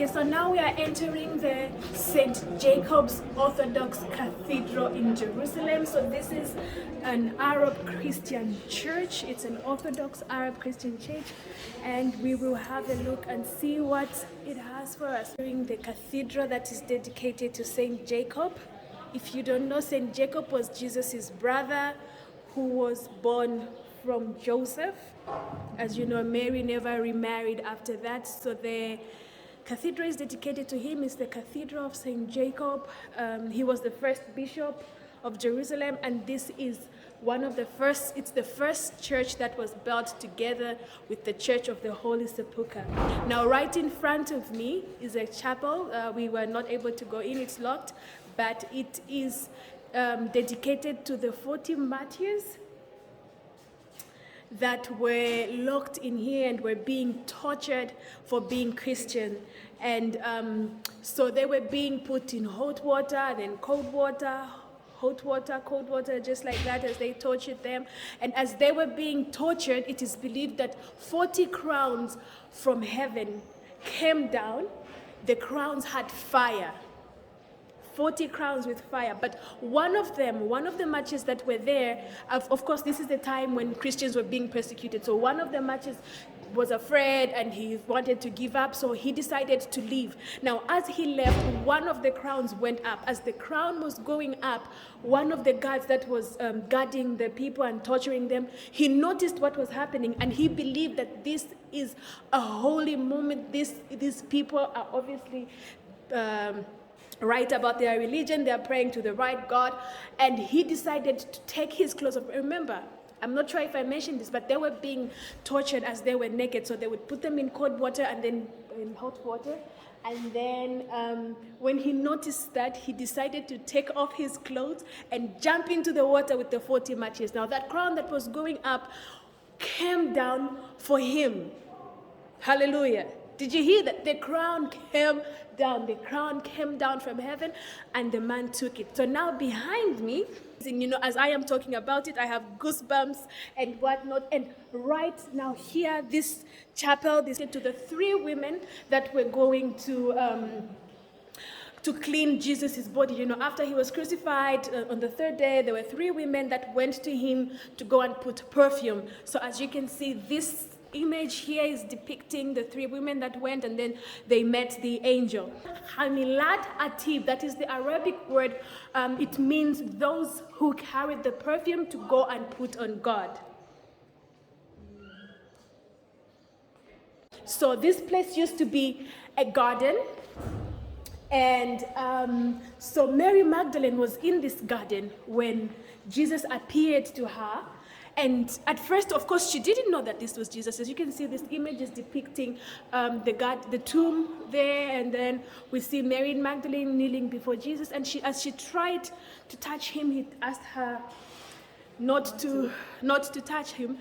Okay, so now we are entering the St. Jacob's Orthodox Cathedral in Jerusalem. So this is an Arab Christian church. It's an Orthodox Arab Christian church, and we will have a look and see what it has for us. During the cathedral that is dedicated to St. Jacob. If you don't know, St. Jacob was Jesus' brother who was born from Joseph. As you know, Mary never remarried after that, so the cathedral is dedicated to him. It's the Cathedral of St. Jacob. He was the first bishop of Jerusalem, and this is one of the first, it's the first church that was built together with the Church of the Holy Sepulchre. Now, right in front of me is a chapel. We were not able to go in, it's locked, but it is dedicated to the 40 martyrs that were locked in here and were being tortured for being Christian. And so they were being put in hot water, then cold water, hot water, cold water, just like that as they tortured them. And as they were being tortured, it is believed that 40 crowns from heaven came down. The crowns had fire. 40 crowns with fire, but one of the martyrs that were there, of course this is the time when Christians were being persecuted, so one of the martyrs was afraid and he wanted to give up, so he decided to leave. Now as he left, one of the crowns went up. As the crown was going up, one of the guards that was guarding the people and torturing them, he noticed what was happening, and he believed that this is a holy moment. These people are obviously right about their religion, they are praying to the right God, and he decided to take his clothes off. Remember, I'm not sure if I mentioned this, but they were being tortured as they were naked, so they would put them in cold water and then in hot water, and then when he noticed that, he decided to take off his clothes and jump into the water with the 40 martyrs. Now that crown that was going up came down for him. Hallelujah. Did you hear that? The crown came down. The crown came down from heaven, and the man took it. So now behind me, you know, as I am talking about it, I have goosebumps and whatnot. And right now here, this chapel, this to the 3 women that were going to clean Jesus' body. You know, after he was crucified on the 3rd day, there were 3 women that went to him to go and put perfume. So as you can see, this image here is depicting the 3 women that went, and then they met the angel. Hamilat Atib, that is the Arabic word. It means those who carried the perfume to go and put on God. So this place used to be a garden, and so Mary Magdalene was in this garden when Jesus appeared to her. And at first, of course, she didn't know that this was Jesus. As you can see, this image is depicting the tomb there, and then we see Mary Magdalene kneeling before Jesus. And as she tried to touch him, he asked her not to touch him.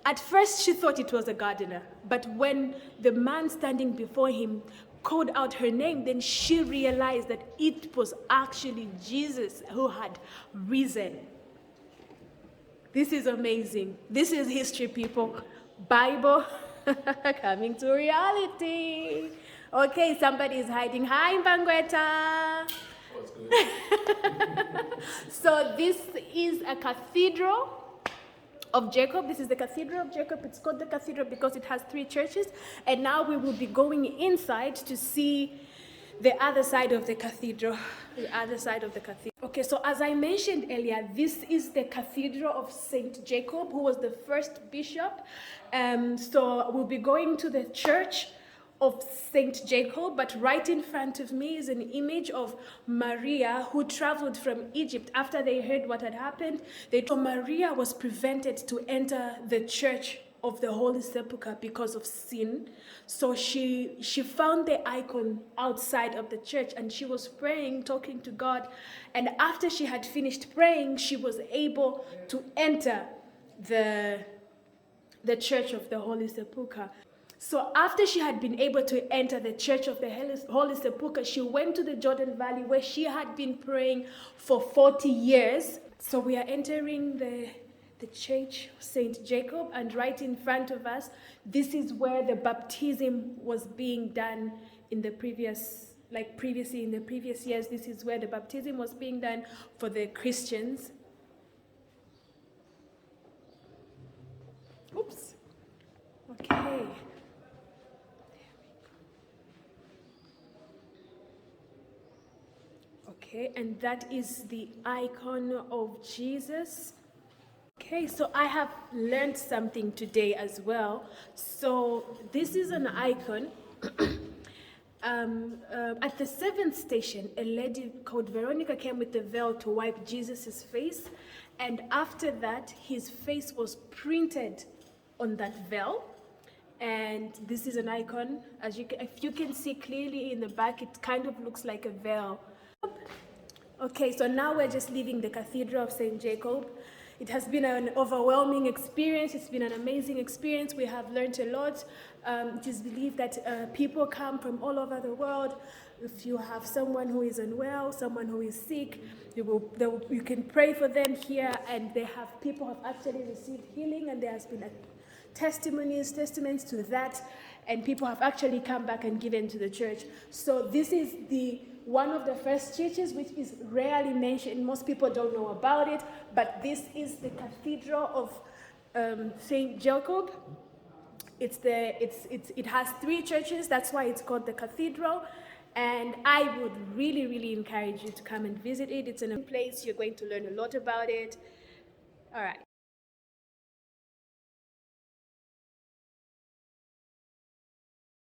At first, she thought it was a gardener, but when the man standing before him called out her name, then she realized that it was actually Jesus who had risen. This is amazing. This is history, people. Bible coming to reality. Okay, somebody is hiding. Hi, Mbangweta. What's good? So this is a Cathedral of Jacob. This is the Cathedral of Jacob. It's called the Cathedral because it has 3 churches. And now we will be going inside to see the other side of the cathedral. The other side of the cathedral. Okay, so as I mentioned earlier, this is the Cathedral of St. Jacob, who was the first bishop. So we'll be going to the Church of St. Jacob, but right in front of me is an image of Maria, who traveled from Egypt after they heard what had happened. Maria was prevented to enter the Church of the Holy Sepulchre because of sin. So she found the icon outside of the church, and she was praying, talking to God. And after she had finished praying, she was able to enter the Church of the Holy Sepulchre. So after she had been able to enter the Church of the Holy Sepulchre, she went to the Jordan Valley where she had been praying for 40 years. So we are entering the the church of St. Jacob, and right in front of us, this is where the baptism was being done in the previously in the previous years. This is where the baptism was being done for the Christians. Oops. Okay. Okay, and that is the icon of Jesus. Okay, so I have learned something today as well. So this is an icon. At the seventh station, a lady called Veronica came with the veil to wipe Jesus' face. And after that, his face was printed on that veil. And this is an icon. If you can see clearly in the back, it kind of looks like a veil. Okay, so now we're just leaving the Cathedral of St. Jacob. It has been an overwhelming experience. It's been an amazing experience. We have learned a lot. It is believed that people come from all over the world. If you have someone who is unwell, someone who is sick, you can pray for them here, and people have actually received healing, and there has been testaments to that, and people have actually come back and given to the church. So this is one of the first churches which is rarely mentioned. Most people don't know about it, but this is the Cathedral of St. Jacob. It has 3 churches. That's why it's called the Cathedral. And I would really, really encourage you to come and visit it. It's in a place. You're going to learn a lot about it. All right.